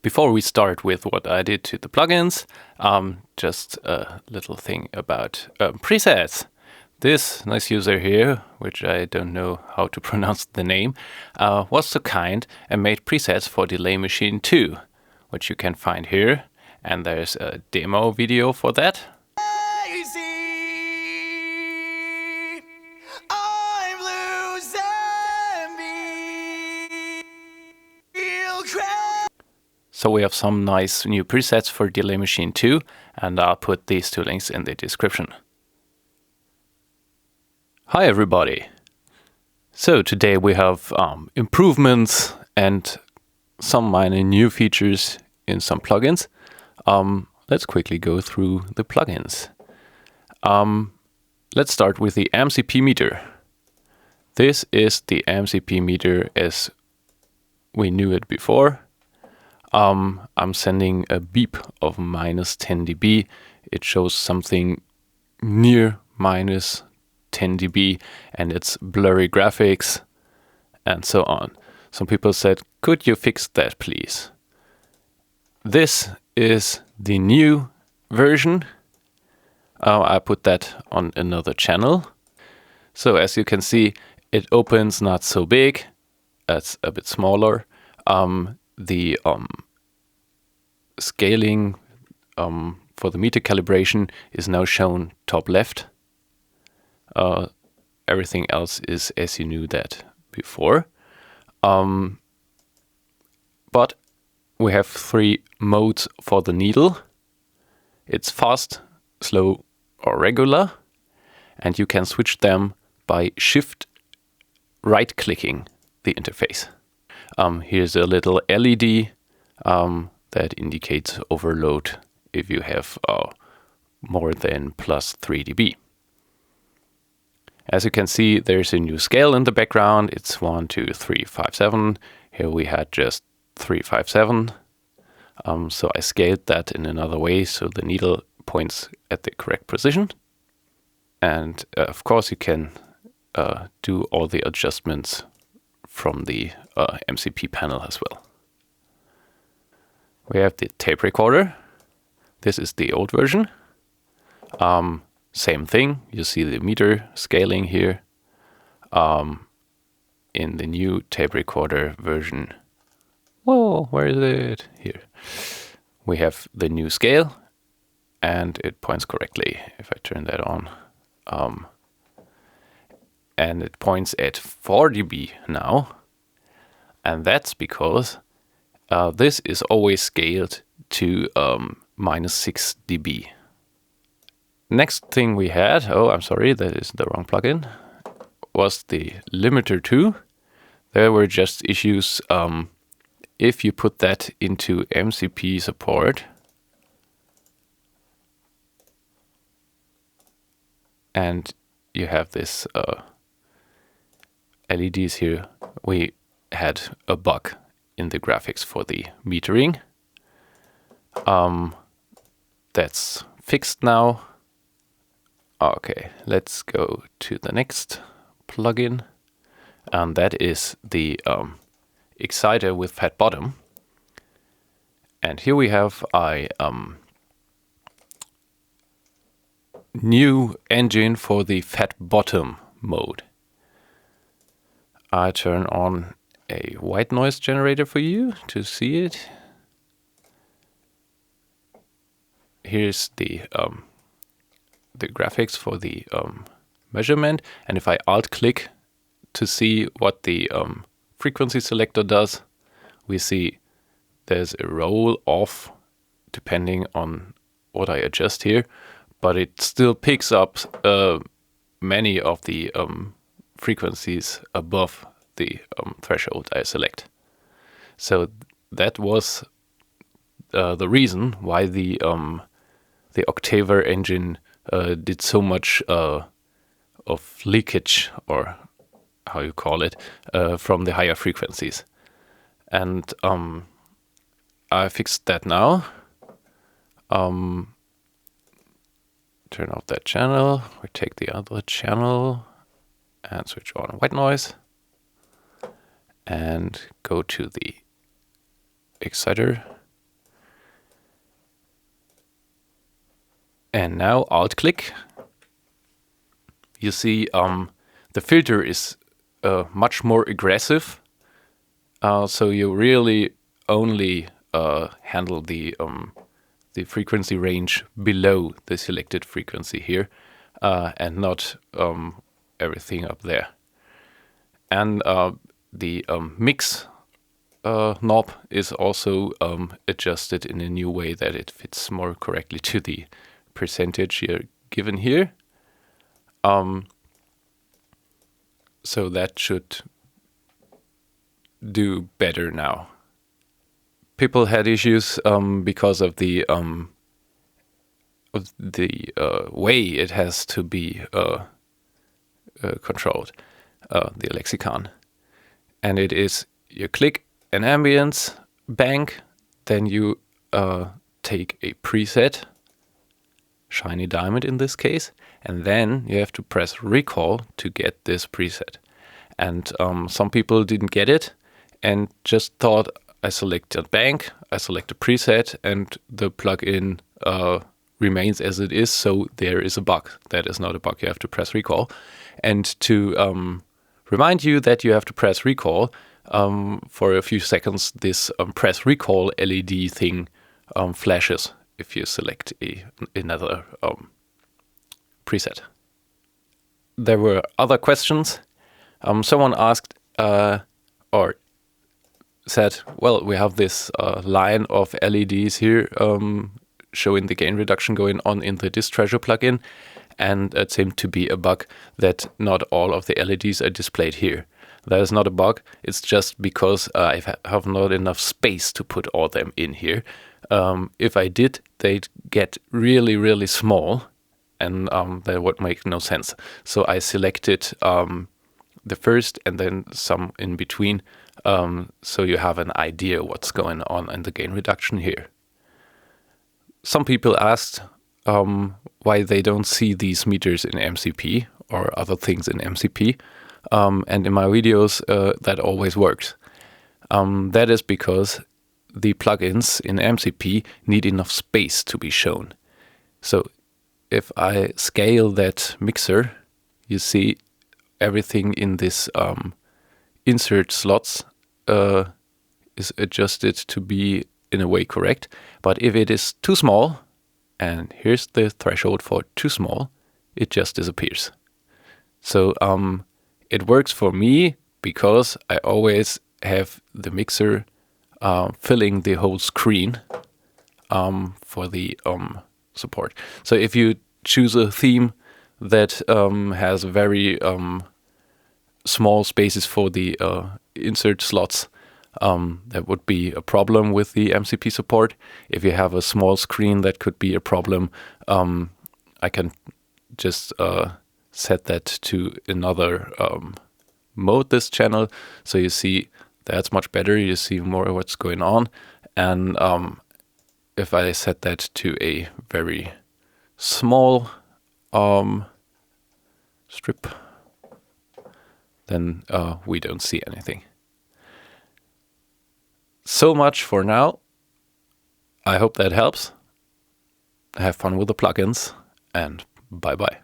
Before we start with what I did to the plugins, just a little thing about presets. This nice user here, which I don't know how to pronounce the name, was so kind and made presets for Delay Machine 2, which you can find here. And there's a demo video for that. So we have some nice new presets for Delay Machine 2, and I'll put these two links in the description. Hi everybody! So today we have improvements and some minor new features in some plugins. Let's quickly go through the plugins. Let's start with the MCP Meter. This is the MCP Meter as we knew it before. I'm sending a beep of -10 dB. It shows something near -10 dB and it's blurry graphics and so on. Some people said, could you fix that please? This is the new version. I put that on another channel. So as you can see, it opens not so big. It's a bit smaller. The scaling for the meter calibration is now shown top left. Everything else is as you knew that before. But we have 3 modes for the needle. It's fast, slow, or regular. And you can switch them by shift right-clicking the interface. Here's a little LED that indicates overload if you have more than +3 dB. As you can see, there's a new scale in the background. It's 1, 2, 3, 5, 7. Here we had just 3, 5, 7. So I scaled that in another way so the needle points at the correct position. And of course you can do all the adjustments from the MCP panel as well. We have the tape recorder. This is the old version. Same thing, you see the meter scaling here. In the new tape recorder version, whoa, where is it? Here. We have the new scale and it points correctly if I turn that on. And it points at 4 dB now. And that's because this is always scaled to -6 dB. Next thing we had, I'm sorry, that is the wrong plugin, was the limiter 2. There were just issues if you put that into MCP support. And you have this LEDs here. We had a bug in the graphics for the metering. That's fixed now. Okay, let's go to the next plugin, and that is the exciter with fat bottom. And here we have a new engine for the fat bottom mode. I turn on a white noise generator for you to see it. Here's the graphics for the measurement, and if I alt-click to see what the frequency selector does, we see there's a roll off depending on what I adjust here, but it still picks up many of the frequencies above the threshold I select. So that was the reason why the Octaver engine did so much of leakage, or how you call it, from the higher frequencies. And I fixed that now. Turn off that channel. We take the other channel and switch on white noise. And go to the exciter And now Alt-click. You see the filter is much more aggressive. So you really only handle the frequency range below the selected frequency here, and not everything up there. And the mix knob is also adjusted in a new way that it fits more correctly to the percentage here given here. So that should do better now. People had issues because of the way it has to be controlled, the lexicon. And it is, you click an ambience bank, then you take a preset, shiny diamond in this case, and then you have to press recall to get this preset. And some people didn't get it and just thought, I select a bank, I select a preset, and the plugin remains as it is, so there is a bug. That is not a bug, you have to press recall. And to remind you that you have to press recall, for a few seconds this press recall LED thing flashes if you select another preset. There were other questions. Someone asked or said, well, we have this line of LEDs here showing the gain reduction going on in the Disk Treasure plugin, and it seemed to be a bug that not all of the LEDs are displayed here. That is not a bug, it's just because I have not enough space to put all them in here. If I did, they'd get really, really small, and that would make no sense. So I selected the first and then some in between, so you have an idea what's going on in the gain reduction here. Some people asked why they don't see these meters in MCP or other things in MCP, and in my videos that always works. That is because the plugins in MCP need enough space to be shown. So if I scale that mixer, you see everything in this insert slots is adjusted to be in a way correct. But if it is too small, and here's the threshold for too small, it just disappears. So it works for me because I always have the mixer filling the whole screen for the support. So if you choose a theme that has very small spaces for the insert slots, that would be a problem with the MCP support. If you have a small screen, that could be a problem. I can just set that to another mode, this channel, so you see that's much better. You see more of what's going on. And if I set that to a very small strip, then we don't see anything. So much for now. I hope that helps. Have fun with the plugins, and bye-bye.